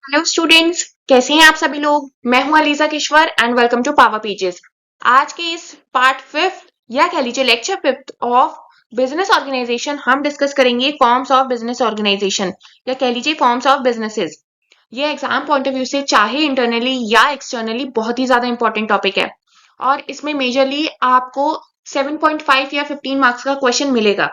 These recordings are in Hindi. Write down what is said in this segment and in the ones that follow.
हेलो स्टूडेंट्स, कैसे हैं आप सभी लोग। मैं हूं Aliza Kishwar and welcome to power pages. आज के इस पार्ट फिफ्थ या कह लीजिए lecture fifth of business organisation हम डिस्कस करेंगे फॉर्म्स ऑफ बिजनेस ऑर्गेनाइजेशन या कह लीजिए फॉर्म्स ऑफ बिजनेसेस। ये एग्जाम पॉइंट ऑफ व्यू से चाहे इंटरनली या एक्सटर्नली बहुत ही ज्यादा इंपॉर्टेंट टॉपिक है और इसमें मेजरली आपको 7.5 या 15 मार्क्स का क्वेश्चन मिलेगा।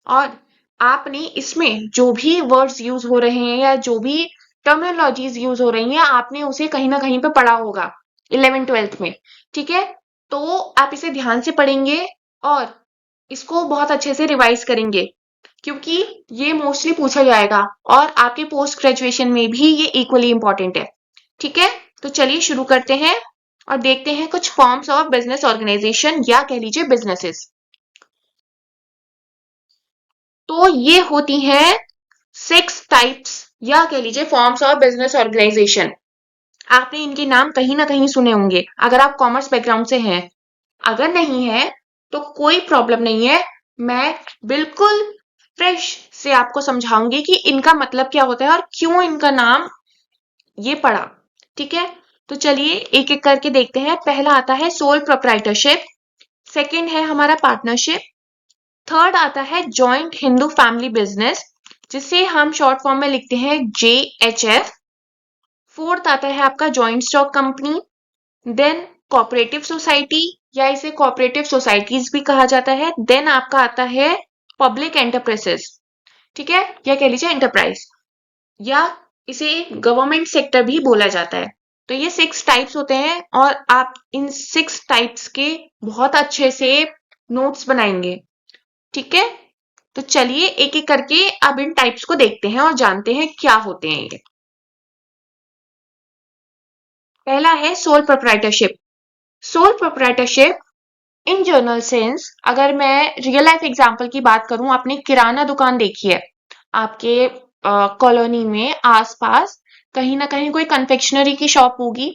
और आपने इसमें जो भी वर्ड्स यूज हो रहे हैं या जो भी टर्मिनोलॉजीज यूज हो रही हैं आपने उसे कहीं ना कहीं पे पढ़ा होगा 11th 12th में। ठीक है, तो आप इसे ध्यान से पढ़ेंगे और इसको बहुत अच्छे से रिवाइज करेंगे क्योंकि ये मोस्टली पूछा जाएगा और आपके पोस्ट ग्रेजुएशन में भी ये इक्वली इंपॉर्टेंट है। ठीक है, तो चलिए शुरू करते हैं और देखते हैं कुछ फॉर्म्स ऑफ बिजनेस ऑर्गेनाइजेशन या कह लीजिए बिजनेसेस। तो ये होती हैं 6 टाइप्स या कह लीजिए फॉर्म्स ऑफ बिजनेस ऑर्गेनाइजेशन। आपने इनके नाम कहीं ना कहीं सुने होंगे अगर आप कॉमर्स बैकग्राउंड से हैं। अगर नहीं है तो कोई प्रॉब्लम नहीं है, मैं बिल्कुल फ्रेश से आपको समझाऊंगी कि इनका मतलब क्या होता है और क्यों इनका नाम ये पड़ा। ठीक है, तो चलिए एक एक करके देखते हैं। पहला आता है सोल प्रोप्राइटरशिप, सेकंड है हमारा पार्टनरशिप, थर्ड आता है जॉइंट हिंदू फैमिली बिजनेस जिसे हम शॉर्ट फॉर्म में लिखते हैं JHF, फोर्थ आता है आपका joint stock company, then cooperative society या इसे कोऑपरेटिव सोसाइटीज भी कहा जाता है, देन आपका आता है पब्लिक एंटरप्राइजेस। ठीक है, या कह लीजिए एंटरप्राइज या इसे गवर्नमेंट सेक्टर भी बोला जाता है। तो ये 6 टाइप्स होते हैं और आप इन 6 टाइप्स के बहुत अच्छे से नोट्स बनाएंगे। ठीक है, तो चलिए एक एक करके अब इन टाइप्स को देखते हैं और जानते हैं क्या होते हैं ये। पहला है sole proprietorship. Sole proprietorship in general sense, अगर मैं रियल लाइफ एग्जांपल की बात करूं, आपने किराना दुकान देखी है आपके कॉलोनी में आसपास, कहीं ना कहीं कोई कन्फेक्शनरी की शॉप होगी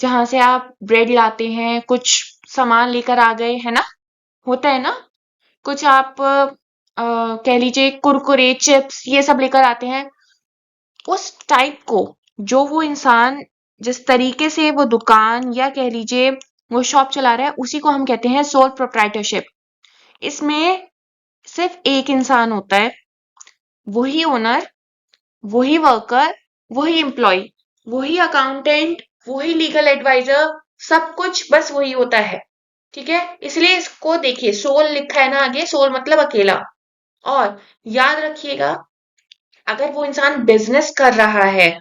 जहां से आप ब्रेड लाते हैं, कुछ सामान लेकर आ गए, है ना, होता है ना। कुछ आप कह लीजिए कुरकुरे चिप्स ये सब लेकर आते हैं। उस टाइप को जो वो इंसान जिस तरीके से वो दुकान या कह लीजिए वो शॉप चला रहा है उसी को हम कहते हैं सोल प्रोप्राइटरशिप। इसमें सिर्फ एक इंसान होता है, वही ओनर, वही वर्कर, वही एम्प्लॉय, वही अकाउंटेंट, वही लीगल एडवाइजर, सब कुछ बस वही होता है। ठीक है, इसलिए इसको देखिए सोल लिखा है ना आगे, सोल मतलब अकेला। और याद रखिएगा अगर वो इंसान बिजनेस कर रहा है,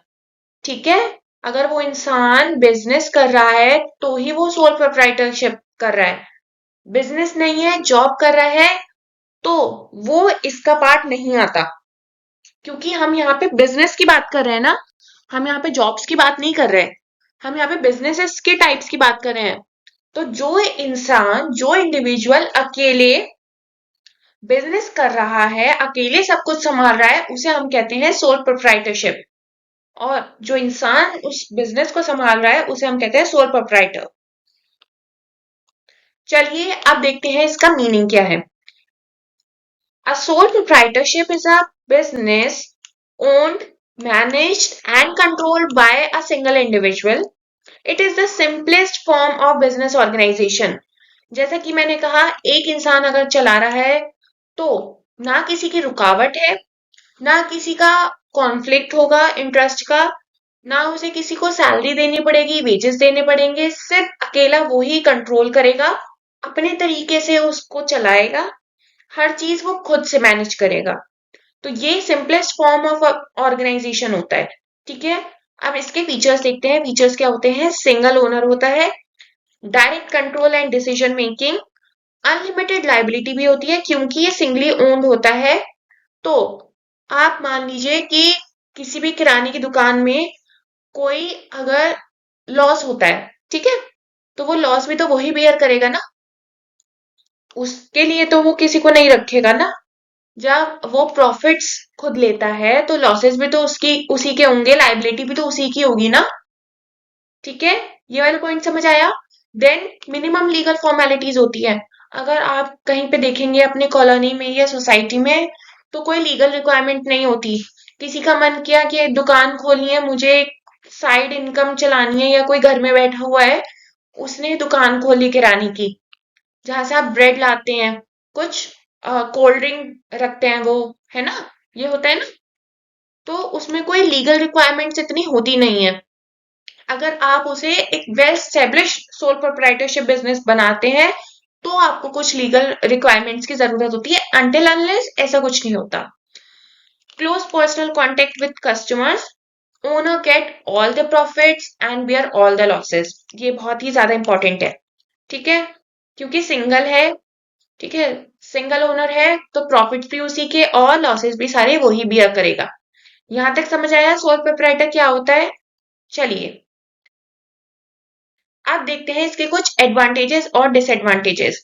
ठीक है, अगर वो इंसान बिजनेस कर रहा है तो ही वो सोल प्रोप्राइटरशिप कर रहा है। बिजनेस नहीं है, जॉब कर रहा है, तो वो इसका पार्ट नहीं आता क्योंकि हम यहाँ पे बिजनेस की बात कर रहे हैं ना, हम यहाँ पे जॉब्स की बात नहीं कर रहे हैं, हम यहाँ पे बिजनेसेस के टाइप्स की बात कर रहे हैं। तो जो इंसान जो इंडिविजुअल अकेले बिजनेस कर रहा है, अकेले सब कुछ संभाल रहा है, उसे हम कहते हैं सोल प्रोप्राइटरशिप। और जो इंसान उस बिजनेस को संभाल रहा है उसे हम कहते हैं सोल प्रोप्राइटर। चलिए अब देखते हैं इसका मीनिंग क्या है। A sole proprietorship is a business owned, managed, and controlled by a single individual. It is the simplest form of business organization. जैसा कि मैंने कहा, एक इंसान अगर चला रहा है तो ना किसी की रुकावट है, ना किसी का कॉन्फ्लिक्ट होगा इंटरेस्ट का, ना उसे किसी को सैलरी देनी पड़ेगी, वेजेस देने पड़ेंगे, सिर्फ अकेला वो ही कंट्रोल करेगा, अपने तरीके से उसको चलाएगा, हर चीज वो खुद से मैनेज करेगा। तो ये सिंपलेस्ट फॉर्म ऑफ ऑर्गेनाइजेशन होता है। ठीक है, अब इसके फीचर्स देखते हैं। फीचर्स क्या होते हैं? सिंगल ओनर होता है, direct control and decision making, unlimited liability भी होती है क्योंकि ये सिंगली ओन्ड होता है। तो आप मान लीजिए कि किसी भी किराने की दुकान में कोई अगर लॉस होता है, ठीक है, तो वो लॉस भी तो वही बेयर करेगा ना, उसके लिए तो वो किसी को नहीं रखेगा ना। जब वो प्रॉफिट्स खुद लेता है तो लॉसेस भी तो उसकी उसी के होंगे, लाइबिलिटी भी तो उसी की होगी ना। ठीक है, ये वाला पॉइंट समझ आया। देन मिनिमम लीगल फॉर्मेलिटीज होती है। अगर आप कहीं पे देखेंगे अपने कॉलोनी में या सोसाइटी में तो कोई लीगल रिक्वायरमेंट नहीं होती। किसी का मन किया कि दुकान खोलनी है, मुझे साइड इनकम चलानी है या कोई घर में बैठा हुआ है, उसने दुकान खोली किराने की, जहां से आप ब्रेड लाते हैं, कुछ कोल्ड ड्रिंक रखते हैं वो, है ना, ये होता है ना, तो उसमें कोई लीगल रिक्वायरमेंट्स इतनी होती नहीं है। अगर आप उसे एक well establish sole proprietorship business बनाते हैं, तो आपको कुछ लीगल रिक्वायरमेंट्स की जरूरत होती है, अनटिल अनलेस ऐसा कुछ नहीं होता। Close personal contact with customers, owner get all the profits and bear all the losses, ये बहुत ही ज्यादा इंपॉर्टेंट है, ठीक है, क्योंकि सिंगल है, ठीक है, सिंगल ओनर है तो प्रॉफिट भी उसी के और लॉसेस भी सारे वही बियर करेगा। यहां तक समझ आया सोल प्रोप्राइटर क्या होता है? चलिए अब देखते हैं इसके कुछ एडवांटेजेस और डिसएडवांटेजेस।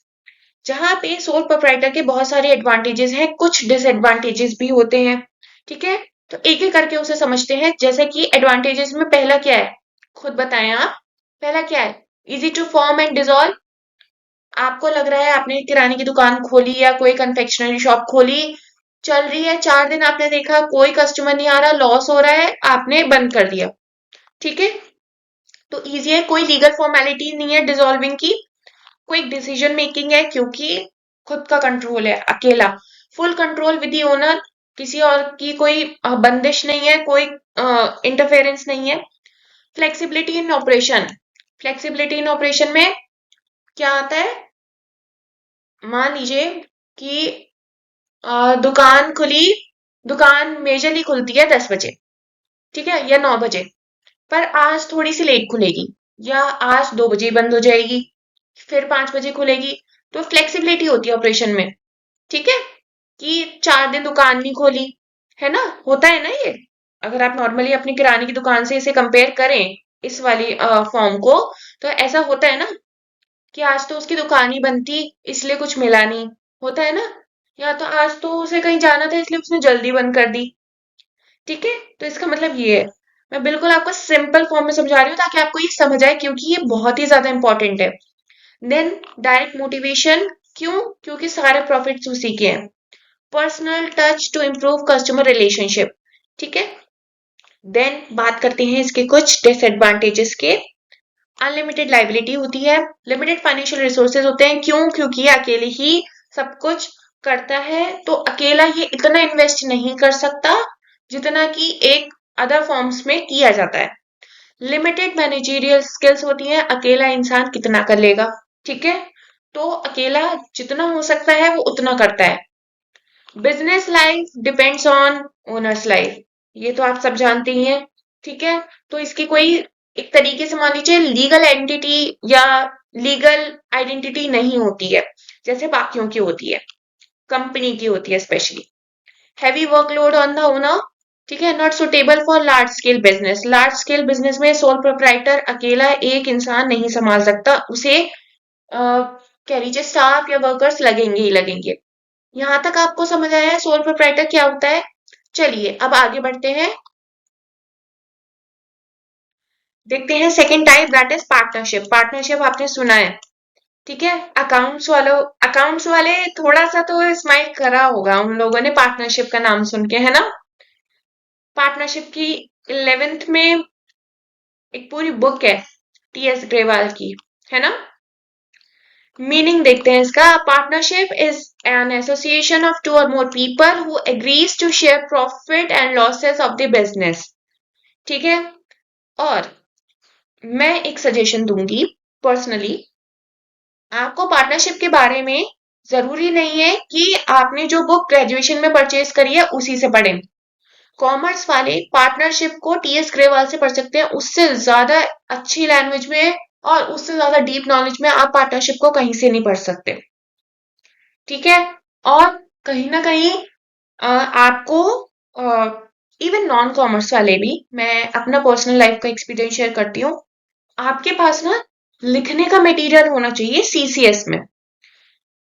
जहां पे सोल प्रोप्राइटर के बहुत सारे एडवांटेजेस हैं, कुछ डिसएडवांटेजेस भी होते हैं, ठीक है, तो एक एक करके उसे समझते हैं। जैसे कि एडवांटेजेस में पहला क्या है, खुद बताएं आप, पहला क्या है? Easy to form and dissolve. आपको लग रहा है आपने किराने की दुकान खोली या कोई कन्फेक्शनरी शॉप खोली, चल रही है, 4 दिन आपने देखा कोई कस्टमर नहीं आ रहा, लॉस हो रहा है, आपने बंद कर दिया, ठीक है, तो इजी है, कोई लीगल फॉर्मेलिटी नहीं है डिसॉल्विंग की, क्विक डिसीजन मेकिंग है क्योंकि खुद का कंट्रोल है, अकेला, full control with the owner, किसी और की कोई बंदिश नहीं है, कोई इंटरफेरेंस नहीं है। फ्लेक्सिबिलिटी इन ऑपरेशन, फ्लेक्सिबिलिटी इन ऑपरेशन में क्या आता है? मान लीजिए कि दुकान खुली, दुकान मेजरली खुलती है 10 बजे, ठीक है, या 9 बजे, पर आज थोड़ी सी लेट खुलेगी, या आज 2 बजे बंद हो जाएगी, फिर 5 बजे खुलेगी, तो फ्लेक्सिबिलिटी होती है ऑपरेशन में, ठीक है, कि 4 दिन दुकान नहीं खोली, है ना, होता है ना ये। अगर आप नॉर्मली अपनी किराने की दुकान से इसे कंपेयर करें, इस वाली फॉर्म को, तो ऐसा होता है ना कि आज तो उसकी दुकान ही बंद थी इसलिए कुछ मिला नहीं, होता है ना, या तो आज तो उसे कहीं जाना था इसलिए उसने जल्दी बंद कर दी, ठीक है, तो इसका मतलब ये है। मैं बिल्कुल आपको सिंपल फॉर्म में समझा रही हूँ ताकि आपको ये समझ आए, क्योंकि ये बहुत ही ज्यादा इंपॉर्टेंट है। देन डायरेक्ट मोटिवेशन, क्यों? क्योंकि सारे प्रॉफिट्स उसी के हैं। Personal touch to improve customer relationship, ठीक है। देन बात करते हैं इसके कुछ डिसएडवांटेजेस के। अनलिमिटेड लाइबिलिटी होती है, लिमिटेड फाइनेंशियल रिसोर्सेज होते हैं, क्यों? क्योंकि ये अकेले ही सब कुछ करता है, तो अकेला ये इतना इन्वेस्ट नहीं कर सकता जितना कि एक अदर फॉर्म्स में किया जाता है। लिमिटेड मैनेजरियल स्किल्स होती हैं, अकेला इंसान कितना कर लेगा, ठीक है, तो अकेला जितना हो सकता है वो उतना करता है। Business life depends on owners life, ये तो आप सब जानते ही हैं, ठीक है, तो इसकी कोई एक तरीके से मान लीजिए लीगल एंटिटी या लीगल आइडेंटिटी नहीं होती है, जैसे बाकियों की होती है, कंपनी की होती है specially. Heavy workload on the owner, ठीक है, not suitable for large scale business. Large scale business में सोल प्रोप्राइटर अकेला एक इंसान नहीं संभाल सकता, उसे कह लीजिए स्टाफ या वर्कर्स लगेंगे ही लगेंगे। यहां तक आपको समझ आया है सोल प्रोप्राइटर क्या होता है? चलिए अब आगे बढ़ते हैं, देखते हैं second type, that is partnership. Partnership आपने सुना है, ठीक है, अकाउंट्स वाले थोड़ा सा तो स्माइल करा होगा उन लोगों ने पार्टनरशिप का नाम सुन के, है ना। पार्टनरशिप की 11th में एक पूरी बुक है टीएस ग्रेवाल की, है ना। मीनिंग देखते हैं इसका। Partnership is an association of two और more people who agrees to share profit and losses of the business, ठीक है। और मैं एक सजेशन दूंगी पर्सनली, आपको पार्टनरशिप के बारे में जरूरी नहीं है कि आपने जो बुक ग्रेजुएशन में परचेज करी है उसी से पढ़ें। कॉमर्स वाले पार्टनरशिप को टीएस ग्रेवाल से पढ़ सकते हैं, उससे ज्यादा अच्छी लैंग्वेज में और उससे ज्यादा डीप नॉलेज में आप पार्टनरशिप को कहीं से नहीं पढ़ सकते, ठीक है। और कहीं ना कहीं आपको इवन नॉन कॉमर्स वाले भी, मैं अपना पर्सनल लाइफ का एक्सपीरियंस शेयर करती हूँ, आपके पास ना लिखने का मटेरियल होना चाहिए सीसीएस में।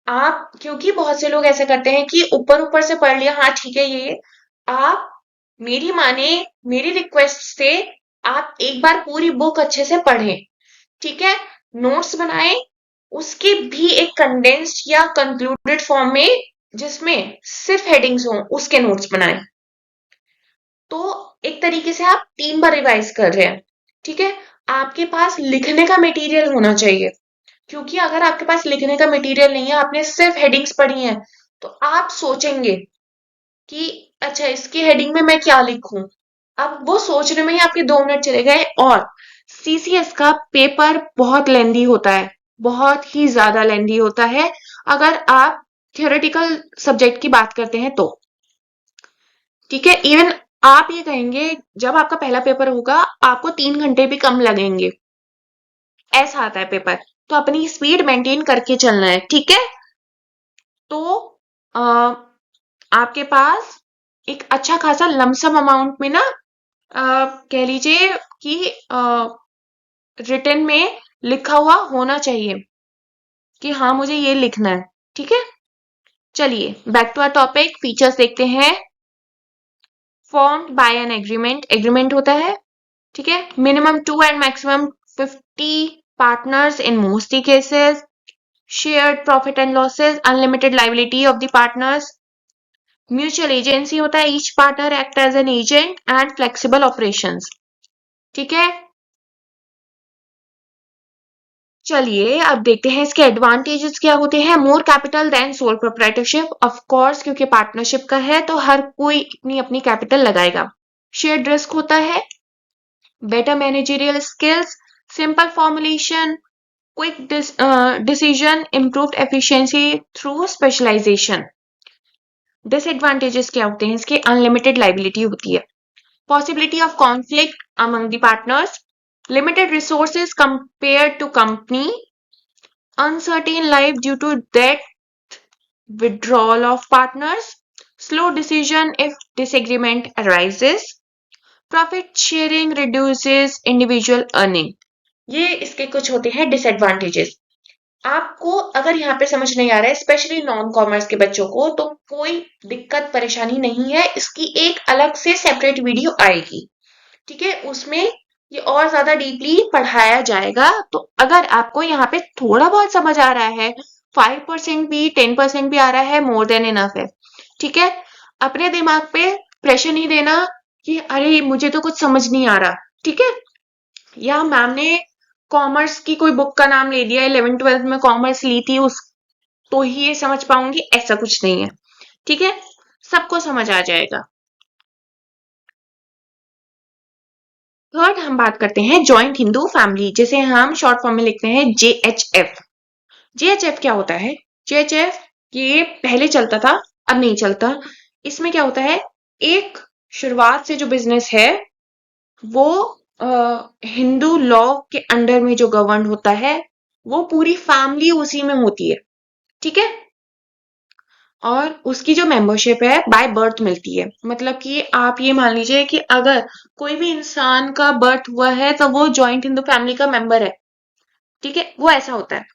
आप, क्योंकि बहुत से लोग ऐसा करते हैं कि ऊपर ऊपर से पढ़ लिया, हाँ ठीक है ये, आप मेरी माने, मेरी रिक्वेस्ट से आप एक बार पूरी बुक अच्छे से पढ़ें, ठीक है, नोट्स बनाएं, उसके भी एक कंडेंस्ड या कंक्लूडेड फॉर्म में जिसमें सिर्फ हेडिंग्स हो उसके नोट्स बनाएं, तो एक तरीके से आप 3 बार रिवाइज कर रहे हैं। ठीक है। आपके पास लिखने का मटेरियल होना चाहिए, क्योंकि अगर आपके पास लिखने का मटेरियल नहीं है, आपने सिर्फ हेडिंग्स पढ़ी हैं, तो आप सोचेंगे कि अच्छा इसकी हेडिंग में मैं क्या लिखूं। अब वो सोचने में ही आपके 2 मिनट चले गए। और सीसीएस का पेपर बहुत लेंदी होता है, बहुत ही ज्यादा लेंदी होता है अगर आप थियोरेटिकल सब्जेक्ट की बात करते हैं तो। ठीक है, इवन आप ये कहेंगे जब आपका पहला पेपर होगा आपको 3 घंटे भी कम लगेंगे, ऐसा आता है पेपर। तो अपनी स्पीड मेंटेन करके चलना है, ठीक है। तो आ, आपके पास एक अच्छा खासा लमसम अमाउंट में ना, कह लीजिए कि रिटन में लिखा हुआ होना चाहिए कि हाँ मुझे ये लिखना है, ठीक है। चलिए back to our topic, features देखते हैं। Formed by an agreement, agreement होता है, ठीक है। Minimum 2 and maximum 50 partners in most cases, shared profit and losses, unlimited liability of the partners, mutual agency होता है, each partner act as an agent and flexible operations, ठीक है। चलिए अब देखते हैं इसके एडवांटेजेस क्या होते हैं। More capital then sole proprietorship, of course क्योंकि पार्टनरशिप का है तो हर कोई अपनी अपनी कैपिटल लगाएगा। शेयर्ड रिस्क होता है, better managerial skills, simple formulation, quick decision, improved efficiency through specialisation. Disadvantages क्या होते हैं इसके, अनलिमिटेड लाइबिलिटी होती है, possibility of conflict among the partners, limited resources compared to company, uncertain life due to debt, withdrawal of partners, slow decision if disagreement arises, profit sharing reduces individual earning। ये इसके कुछ होते हैं डिसएडवांटेजेस। आपको अगर यहाँ पे समझ नहीं आ रहा है, स्पेशली नॉन कॉमर्स के बच्चों को, तो कोई दिक्कत परेशानी नहीं है, इसकी एक अलग से सेपरेट वीडियो आएगी, ठीक है। उसमें ये और ज्यादा डीपली पढ़ाया जाएगा। तो अगर आपको यहाँ पे थोड़ा बहुत समझ आ रहा है, 5% भी 10% भी आ रहा है, मोर देन इनफ है, ठीक है। अपने दिमाग पे प्रेशर नहीं देना कि अरे मुझे तो कुछ समझ नहीं आ रहा, ठीक है। या मैम ने कॉमर्स की कोई बुक का नाम ले दिया, 11th 12th में कॉमर्स ली थी उस तो ही ये समझ पाऊंगी, ऐसा कुछ नहीं है, ठीक है। सबको समझ आ जाएगा। थर्ड हम बात करते हैं जॉइंट हिंदू फैमिली, जिसे हम शॉर्ट फॉर्म में लिखते हैं JHF। JHF क्या होता है? JHF ये पहले चलता था, अब नहीं चलता। इसमें क्या होता है, एक शुरुआत से जो बिजनेस है वो हिंदू लॉ के अंडर में जो गवर्न होता है, वो पूरी फैमिली उसी में होती है, ठीक है। और उसकी जो मेंबरशिप है बाय बर्थ मिलती है, मतलब कि आप ये मान लीजिए कि अगर कोई भी इंसान का बर्थ हुआ है तो वो जॉइंट हिंदू फैमिली का मेंबर है, ठीक है, वो ऐसा होता है।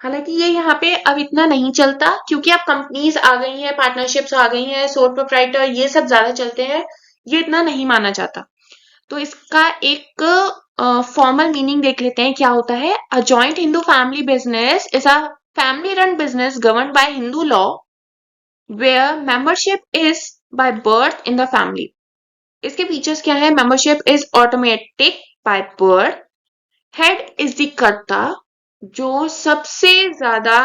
हालांकि ये यहाँ पे अब इतना नहीं चलता, क्योंकि अब कंपनीज आ गई हैं, पार्टनरशिप्स आ गई हैं, सोल प्रोप्राइटर ये सब ज्यादा चलते हैं, ये इतना नहीं माना जाता। तो इसका एक फॉर्मल मीनिंग देख लेते हैं क्या होता है। A joint Hindu family business is a family run business govern by Hindu law where membership is by birth in the family। इसके फीचर्स क्या है, membership is automatic by birth, head is the कर्ता, जो सबसे ज्यादा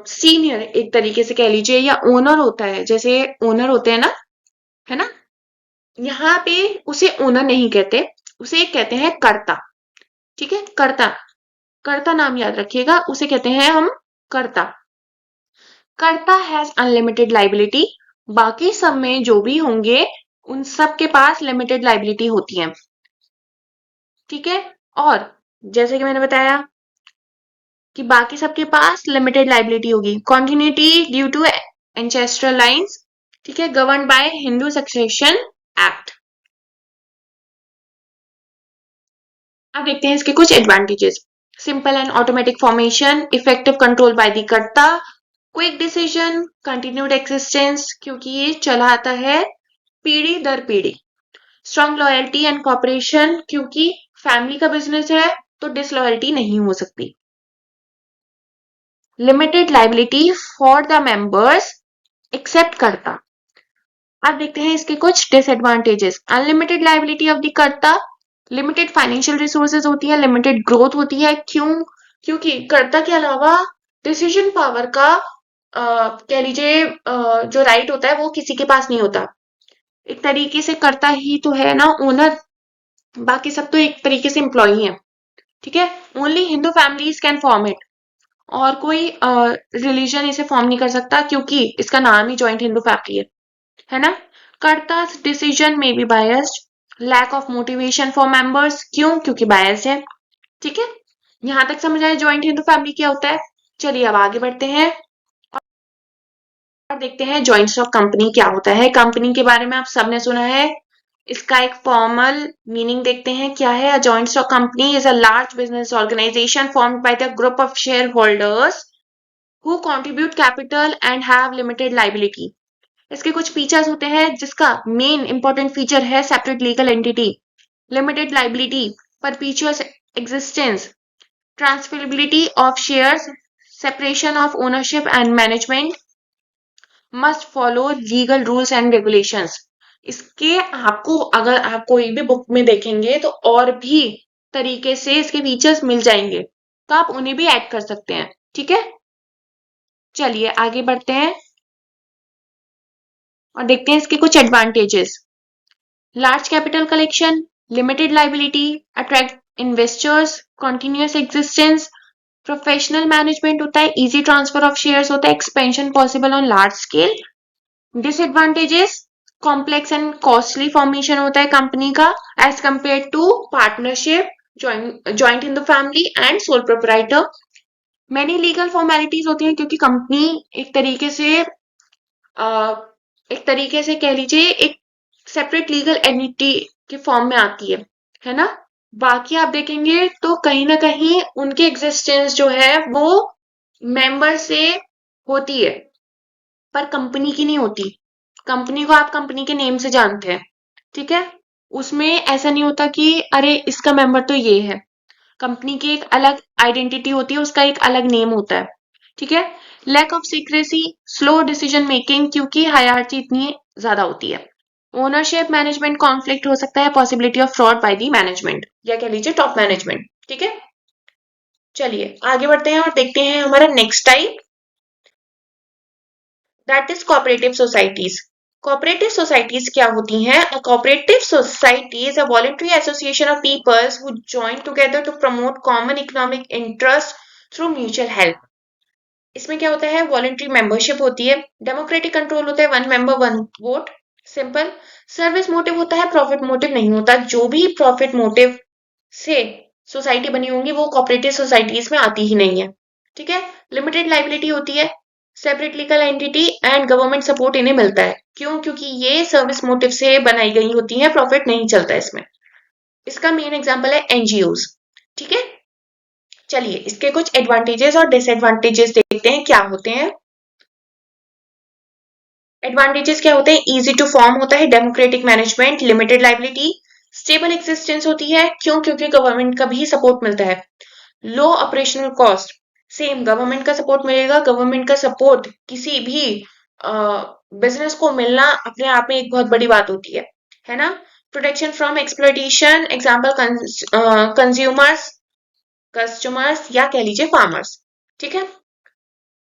सीनियर एक तरीके से कह लीजिए, या ओनर होता है, जैसे ओनर होते हैं ना, है ना। यहाँ पे उसे ओनर नहीं कहते, उसे कहते हैं कर्ता, ठीक है। कर्ता, कर्ता नाम याद रखिएगा, उसे कहते हैं हम कर्ता। कर्ता हैज अनलिमिटेड लाइबिलिटी, बाकी सब में जो भी होंगे उन सब के पास लिमिटेड लाइबिलिटी होती है, ठीक है। और जैसे कि मैंने बताया कि बाकी सबके पास लिमिटेड लाइबिलिटी होगी। Continuity due to ancestral lines, ठीक है, govern by Hindu succession act. अब देखते हैं इसके कुछ advantages. Simple and automatic formation, effective control by the karta, quick decision, continued existence क्योंकि ये चला आता है पीढ़ी दर पीढ़ी। स्ट्रॉन्ग लॉयल्टी एंड कॉपरेशन, क्योंकि फैमिली का बिजनेस है तो डिसलॉयल्टी नहीं हो सकती। Limited liability for the members except karta. अब देखते हैं इसके कुछ disadvantages. Unlimited liability of the कर्ता, लिमिटेड फाइनेंशियल रिसोर्सेज होती है, लिमिटेड ग्रोथ होती है। क्यों? क्योंकि कर्ता के अलावा डिसीजन पावर का कह लीजिए जो राइट होता है वो किसी के पास नहीं होता। एक तरीके से कर्ता ही तो है ना ओनर, बाकी सब तो एक तरीके से एम्प्लॉई है। ठीक है, only Hindu families can form it. और कोई रिलीजन इसे फॉर्म नहीं कर सकता क्योंकि इसका नाम ही जॉइंट हिंदू फैमिली है ना। कर्ता's डिसीजन में be biased, lack of motivation for members. क्यों? क्योंकि बायस्ड है। ठीक है, यहां तक समझ आया जॉइंट हिंदू फैमिली क्या होता है। चलिए अब आगे बढ़ते हैं और देखते हैं जॉइंट स्टॉक कंपनी क्या होता है। कंपनी के बारे में आप सबने सुना है, इसका एक फॉर्मल मीनिंग देखते हैं क्या है। A joint stock company is a large business organisation formed by the group of share holders who contribute capital and have limited liability. इसके कुछ फीचर्स होते हैं जिसका मेन इंपॉर्टेंट फीचर है separate legal entity, limited liability, perpetual existence, transferability of shares, separation of ownership and management, must follow legal rules and regulations. इसके आपको अगर आप कोई भी बुक में देखेंगे तो और भी तरीके से इसके फीचर्स मिल जाएंगे, तो आप उन्हें भी ऐड कर सकते हैं। ठीक है, चलिए आगे बढ़ते हैं और देखते हैं इसके कुछ advantages. Large capital collection, limited liability, attract investors, continuous existence, professional management होता है, इजी ट्रांसफर ऑफ शेयर्स होता है, expansion possible on large scale. Disadvantages, complex and costly formation होता है कंपनी का as compare to partnership, joint in the family and sole proprietor. Many legal formalities होती हैं क्योंकि कंपनी एक तरीके से एक तरीके से कह लीजिए एक सेपरेट लीगल एंटिटी के फॉर्म में आती है ना। बाकी आप देखेंगे तो कहीं ना कहीं उनके एग्जिस्टेंस जो है वो मेंबर से होती है, पर कंपनी की नहीं होती। कंपनी को आप कंपनी के नेम से जानते हैं, ठीक है। उसमें ऐसा नहीं होता कि अरे इसका मेंबर तो ये है। कंपनी की एक अलग आइडेंटिटी होती है, उसका एक अलग नेम होता है। ठीक है। Lack of secrecy, slow decision making क्योंकि हायरार्की इतनी ज्यादा होती है। ओनरशिप मैनेजमेंट कॉन्फ्लिक्ट हो सकता है, possibility of fraud by the management या कह लीजिए टॉप मैनेजमेंट। ठीक है, चलिए आगे बढ़ते हैं और देखते हैं हमारा next type, that is cooperative societies. Cooperative societies क्या होती हैं? A cooperative society is a voluntary association of peoples who join together to promote common economic interest through mutual help. इसमें क्या होता है? वॉलंटरी मेंबरशिप होती है, डेमोक्रेटिक कंट्रोल होता है, one member one vote, simple. Service motive होता है, प्रॉफिट मोटिव नहीं होता। जो भी प्रॉफिट मोटिव से सोसाइटी बनी होंगी वो कोऑपरेटिव सोसाइटीज में आती ही नहीं है। ठीक है। लिमिटेड लाइबिलिटी होती है, separate legal entity and government support इन्हें मिलता है। क्यों? क्योंकि ये सर्विस मोटिव से बनाई गई होती है, प्रॉफिट नहीं चलता इसमें। इसका मेन एग्जांपल है एनजीओज। ठीक है, चलिए इसके कुछ एडवांटेजेस और डिसएडवांटेजेस देखते हैं क्या होते हैं। एडवांटेजेस क्या होते हैं? इजी टू फॉर्म होता है, democratic management, limited liability, stable existence होती है। क्यों? क्योंकि गवर्नमेंट का भी सपोर्ट मिलता है। लो ऑपरेशनल कॉस्ट, सेम गवर्नमेंट का सपोर्ट मिलेगा। गवर्नमेंट का सपोर्ट किसी भी बिजनेस को मिलना अपने आप में एक बहुत बड़ी बात होती है ना। Protection from exploitation, example consumers, customers या कह लीजिए फार्मर्स। ठीक है।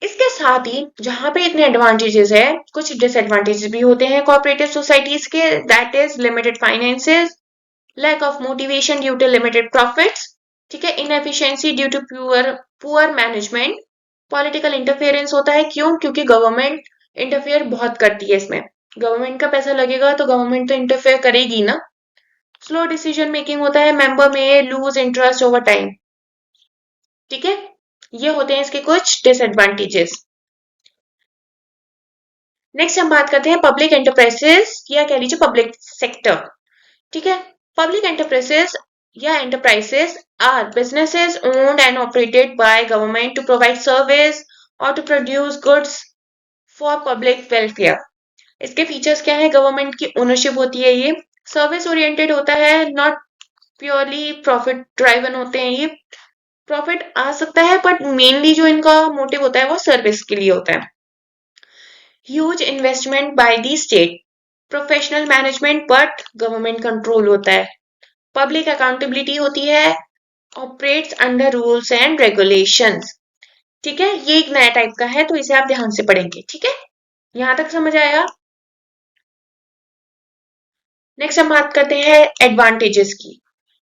इसके साथ ही जहां पे इतने एडवांटेजेस है, कुछ डिसएडवांटेजेस भी होते हैं कोऑपरेटिव सोसाइटीज के, that is limited finances, lack of motivation due to limited profits. ठीक है। Inefficiency due to poor management, political interference होता है। क्यों? क्योंकि गवर्नमेंट इंटरफेयर बहुत करती है इसमें। गवर्नमेंट का पैसा लगेगा तो गवर्नमेंट तो इंटरफेयर करेगी ना। स्लो डिसीजन मेकिंग होता है, मेंबर में लूज इंटरेस्ट ओवर टाइम। ठीक है, ये होते हैं इसके कुछ डिसएडवांटेजेस। नेक्स्ट हम बात करते हैं पब्लिक एंटरप्राइजेस या कह लीजिए पब्लिक सेक्टर। ठीक है। पब्लिक एंटरप्राइजेस या enterprises are businesses owned and operated by government to provide service और to produce goods for public welfare. इसके फीचर्स क्या है? गवर्नमेंट की ओनरशिप होती है, ये सर्विस ओरिएंटेड होता है, नॉट प्योरली प्रॉफिट ड्राइवन होते हैं। ये प्रॉफिट आ सकता है बट मेनली जो इनका मोटिव होता है वो सर्विस के लिए होता है। Huge investment by the state, professional management but government control होता है। पब्लिक अकाउंटेबिलिटी होती है, operates under rules and regulations. ठीक है, ये एक नया टाइप का है तो इसे आप ध्यान से पढ़ेंगे। ठीक है, यहां तक समझ आया। नेक्स्ट हम बात करते हैं एडवांटेजेस की।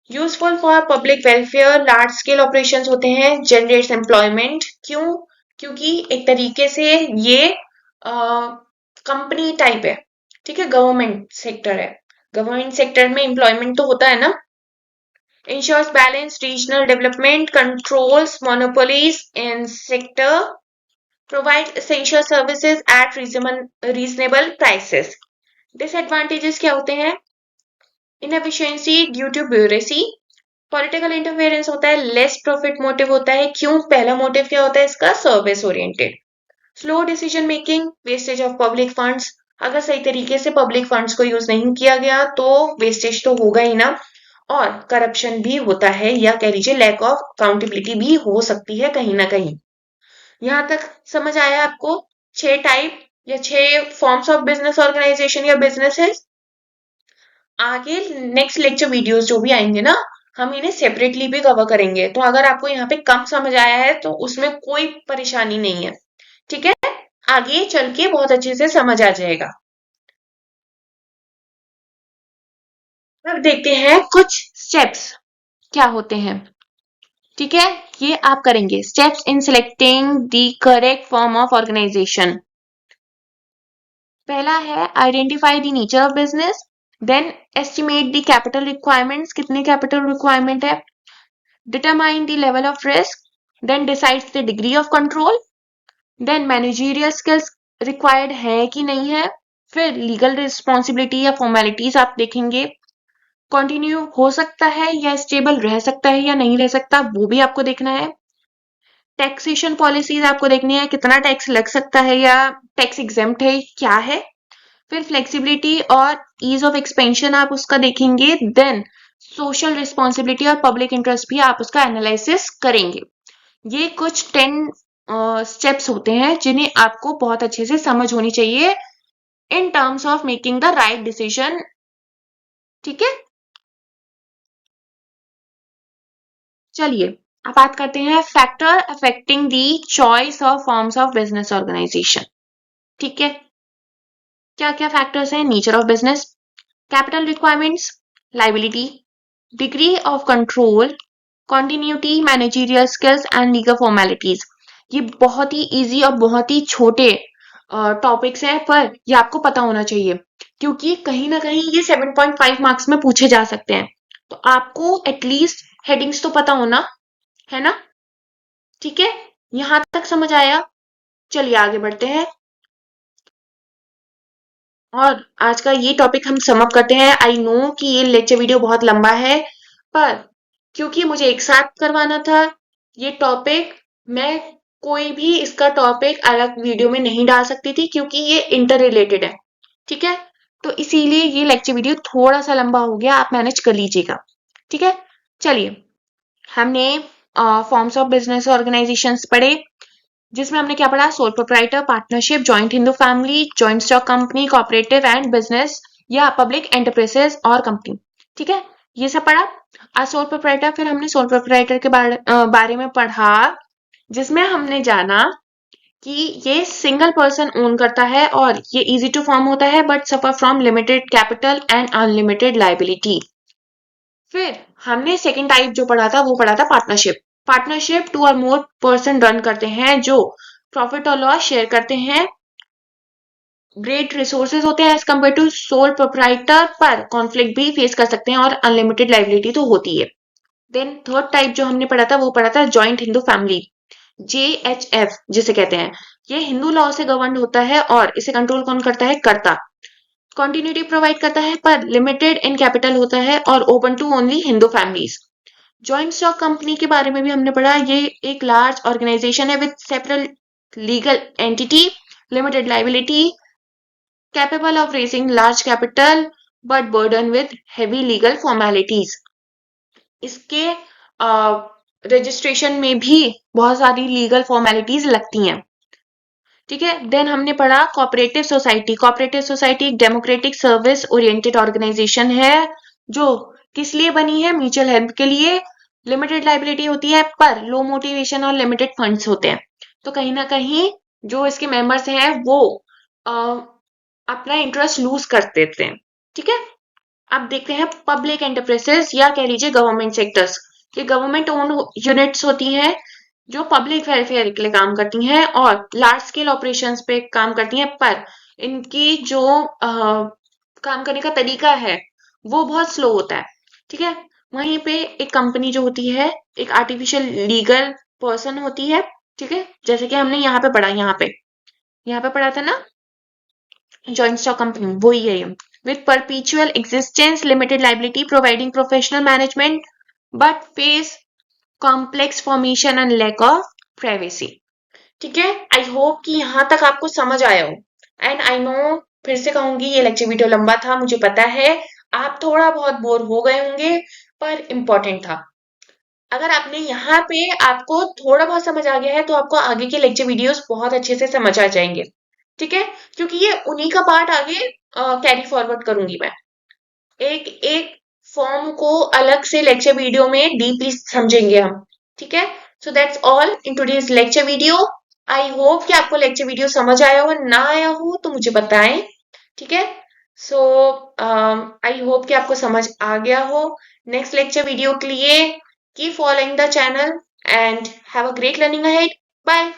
Useful for public welfare, large scale operations होते हैं, जनरेट्स एम्प्लॉयमेंट। क्यों? क्योंकि एक तरीके से ये कंपनी टाइप है। ठीक है, गवर्नमेंट सेक्टर है, गवर्नमेंट सेक्टर में एम्प्लॉयमेंट तो होता है ना। ensures balanced regional development, controls monopolies in sector, provides essential services at reasonable prices. Disadvantages क्या होते हैं? Inefficiency due to bureaucracy, political interference होता है, लेस प्रॉफिट मोटिव होता है। क्यों? पहला मोटिव क्या होता है इसका? Service oriented. Slow decision making, wastage of public funds, अगर सही तरीके से पब्लिक फंड्स को यूज नहीं किया गया तो वेस्टेज तो होगा ही ना। और करप्शन भी होता है, या कह लीजिए लैक ऑफ अकाउंटेबिलिटी भी हो सकती है कहीं ना कहीं। यहां तक समझ आया आपको? 6 टाइप या 6 फॉर्म्स ऑफ बिजनेस ऑर्गेनाइजेशन या बिजनेसेस। आगे नेक्स्ट लेक्चर वीडियोस जो भी आएंगे ना, हम इन्हें सेपरेटली भी कवर करेंगे। तो अगर आपको यहाँ पे कम समझ आया है तो उसमें कोई परेशानी नहीं है। ठीक है, आगे चल के बहुत अच्छे से समझ आ जाएगा। अब देखते हैं कुछ स्टेप्स क्या होते हैं। ठीक है, ये आप करेंगे। Steps in selecting the correct form of organisation. पहला है identify the nature of business, then estimate the capital requirements, कितने कैपिटल रिक्वायरमेंट है, determine the level of risk, then decides the degree of control, then managerial skills required है कि नहीं है, फिर लीगल रिस्पॉन्सिबिलिटी या फॉर्मेलिटीज आप देखेंगे, कंटिन्यू हो सकता है या स्टेबल रह सकता है या नहीं रह सकता वो भी आपको देखना है। टैक्सेशन पॉलिसीज आपको देखनी है, कितना टैक्स लग सकता है या टैक्स एग्जेम्प्ट है क्या है। फिर फ्लेक्सिबिलिटी और ईज ऑफ एक्सपेंशन आप उसका देखेंगे। देन सोशल रिस्पॉन्सिबिलिटी और पब्लिक इंटरेस्ट भी आप उसका एनालिसिस करेंगे। ये कुछ 10 स्टेप्स होते हैं जिन्हें आपको बहुत अच्छे से समझ होनी चाहिए in terms of making the right decision. ठीक है, चलिए अब बात करते हैं factor affecting the choice of forms of business organisation. ठीक है, क्या क्या फैक्टर्स हैं? Nature of business, capital requirements, liability, degree of control, continuity, managerial skills and legal formalities. ये बहुत ही इजी और बहुत ही छोटे टॉपिक्स हैं, पर ये आपको पता होना चाहिए क्योंकि कहीं ना कहीं ये 7.5 मार्क्स में पूछे जा सकते हैं। तो आपको एटलीस्ट हेडिंग्स तो पता होना है ना। ठीक है, यहां तक समझ आया? चलिए आगे बढ़ते हैं और आज का ये टॉपिक हम समअप करते हैं। आई नो कि ये लेक्चर वीडियो बहुत लंबा है, पर क्योंकि मुझे एक साथ करवाना था ये टॉपिक, मैं कोई भी इसका टॉपिक अलग वीडियो में नहीं डाल सकती थी क्योंकि ये इंटर रिलेटेड है। ठीक है, तो इसीलिए ये लेक्चर वीडियो थोड़ा सा लंबा हो गया, आप मैनेज कर लीजिएगा। ठीक है, चलिए हमने फॉर्म्स ऑफ बिजनेस ऑर्गेनाइजेशंस पढ़े, जिसमें हमने क्या पढ़ा? Sole proprietor, partnership, joint Hindu family, joint stock company, cooperative and business या पब्लिक एंटरप्राइजेस और कंपनी। ठीक है, ये सब पढ़ा। आज सोल प्रोप्राइटर, फिर हमने सोल प्रोप्राइटर के बारे में पढ़ा, जिसमें हमने जाना कि ये सिंगल पर्सन ओन करता है और ये इजी टू फॉर्म होता है but suffer from limited capital and unlimited liability. फिर हमने सेकंड टाइप जो पढ़ा था वो पढ़ा था पार्टनरशिप। पार्टनरशिप 2 और मोर पर्सन रन करते हैं जो प्रॉफिट और लॉस शेयर करते हैं। ग्रेट रिसोर्सेज होते हैं as compare to sole proprietor, पर कॉन्फ्लिक्ट भी फेस कर सकते हैं और अनलिमिटेड लाइबिलिटी तो होती है। देन थर्ड टाइप जो हमने पढ़ा था वो पढ़ा था जॉइंट हिंदू फैमिली, JHF जिसे कहते हैं। ये हिंदू लॉ से गवर्न होता है और इसे कंट्रोल कौन करता है? कर्ता। कॉन्टिन्यूटी प्रोवाइड करता है पर लिमिटेड इन कैपिटल होता है और open to only Hindu families. Joint stock company के बारे में भी हमने पढ़ा, ये एक लार्ज ऑर्गेनाइजेशन है with separate legal entity, limited liability, capable of raising large capital but burdened with heavy legal formalities. इसके रजिस्ट्रेशन में भी बहुत सारी लीगल फॉर्मेलिटीज लगती हैं। ठीक है, देन हमने पढ़ा कोऑपरेटिव सोसाइटी। कोऑपरेटिव सोसाइटी एक डेमोक्रेटिक सर्विस ओरिएंटेड ऑर्गेनाइजेशन है जो किस लिए बनी है? म्यूचुअल हेल्प के लिए। लिमिटेड लाइबिलिटी होती है पर लो मोटिवेशन और लिमिटेड फंड्स होते हैं, तो कहीं ना कहीं जो इसके मेंबर्स हैं वो अ, अपना इंटरेस्ट लूज कर देते हैं। ठीक है, अब देखते हैं पब्लिक एंटरप्राइजेस या कह लीजिए गवर्नमेंट सेक्टर्स। ये गवर्नमेंट ओन यूनिट्स होती हैं जो पब्लिक वेलफेयर के लिए काम करती हैं और लार्ज स्केल ऑपरेशंस पे काम करती हैं, पर इनकी जो काम करने का तरीका है वो बहुत स्लो होता है। ठीक है, वहीं पे एक कंपनी जो होती है एक आर्टिफिशियल लीगल पर्सन होती है। ठीक है, जैसे कि हमने यहाँ पे पढ़ा था ना, जॉइंट स्टॉक कंपनी वही है ये। With perpetual existence, limited liability, providing professional management but face complex formation and lack of privacy. ठीक है, आई होप कि यहाँ तक आपको समझ आया हो। एंड आई नो, फिर से कहूंगी ये लेक्चर वीडियो लंबा था, मुझे पता है आप थोड़ा बहुत बोर हो गए होंगे, पर इम्पोर्टेंट था। अगर आपने यहाँ पे आपको थोड़ा बहुत समझ आ गया है तो आपको आगे के लेक्चर वीडियोस बहुत अच्छे से समझ आ जाएंगे। ठीक है, क्योंकि ये उन्हीं का पार्ट आगे कैरी फॉरवर्ड करूंगी मैं। एक एक फॉर्म को अलग से लेक्चर वीडियो में डीपली समझेंगे हम। ठीक है, so that's all in today's lecture video. I hope कि आपको लेक्चर वीडियो समझ आया हो, ना आया हो तो मुझे बताएं। ठीक है, सो आई होप कि आपको समझ आ गया हो। नेक्स्ट लेक्चर वीडियो के लिए keep following the channel and have a great learning ahead. Bye.